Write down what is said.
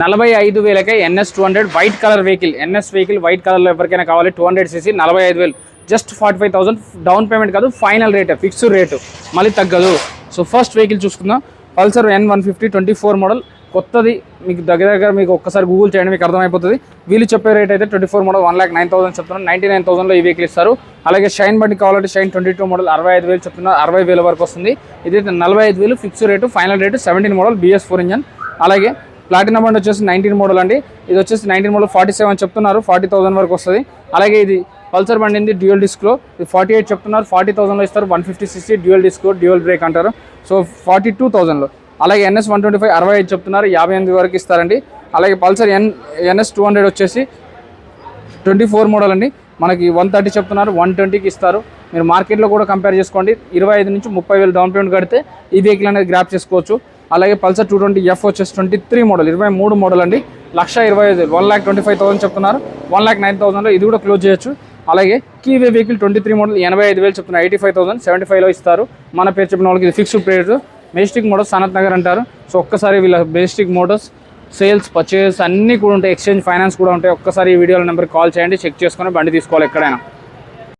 45,000కే NS 200 white colour vehicle. NS vehicle white కలర్లో ఎవరికైనా కావాలి 200cc 45,000 జస్ట్ 45,000 డౌన్ పేమెంట్ కాదు, ఫైనల్ రేట్, ఫిక్స్డ్ రేటు, మళ్ళీ తగ్గదు. సో ఫస్ట్ వెహికల్ చూసుకుందాం, పల్సర్ N150 24 మోడల్ కొత్తది. మీకు దగ్గర మీకు ఒక్కసారి గూగుల్ చేయండి, మీకు అర్థమైపోతుంది. వీళ్ళు చెప్పే రేట్ అయితే 24 మోడల్ 1,09,000 చెప్తున్నారు. 99,000లో ఈ వెహికల్ ఇస్తారు. అలాగే షైన్ బండి కావాలంటే షైన్ 22 మోడల్ 65,000 చెప్తున్నారు. 60,000 వరకు వస్తుంది. ఇది 45,000 fixed rate, final rate 17 model BS4 engine. అలాగే ప్లాటినం బండి వచ్చేసి 19 మోడల్ అండి. ఇది వచ్చేసి 19 మోడల్ 47 చెప్తున్నారు, 40,000 వరకు వస్తుంది. అలాగే ఇది పల్సర్ బండి డ్యూయల్ డిస్క్లో 48 చెప్తున్నారు, 40,000లో ఇస్తారు. 150cc dual disc, dual brake అంటారు. సో 42,000లో. అలాగే NS 125 65 చెప్తున్నారు, 58 వరకు ఇస్తారండి. అలాగే పల్సర్ NS 200 వచ్చేసి 24 మోడల్ అండి, మనకి 130 చెప్తున్నారు, 120కి ఇస్తారు. మీరు మార్కెట్లో కూడా కంపేర్ చేసుకోండి. 25 నుంచి 30,000 డౌన్ పేమెంట్ కడితే ఈ వెహికల్ అనేది గ్రాప్ చేసుకోవచ్చు. అలాగే పల్సర్ 220F వచ్చేసి 23 మోడల్ 23 మోడల్ అండి, 1,25,000 1,25,000 చెప్తున్నారు. 1,09,000లో ఇది కూడా క్లోజ్ చేయొచ్చు. అలాగే కీవే వెహికల్ 23 మోడల్ 85,000 చెప్తున్నారు, 85,000 75లో ఇస్తారు. మన పేరు చెప్పిన వాళ్ళకి ఇది fixed price. Majestic Motors Sanath Nagar అంటారు. సో ఒక్కసారి వీళ్ళ మెజెస్టిక్ మోటార్స్ సేల్స్, పర్చేస్ అన్నీ కూడా ఉంటాయి, ఎక్స్చేంజ్ ఫైనాన్స్ కూడా ఉంటాయి. ఒక్కసారి ఈ వీడియోల నెంబర్కి కాల్ చేయండి, చెక్ చేసుకొని బండి తీసుకోవాలి ఎక్కడైనా.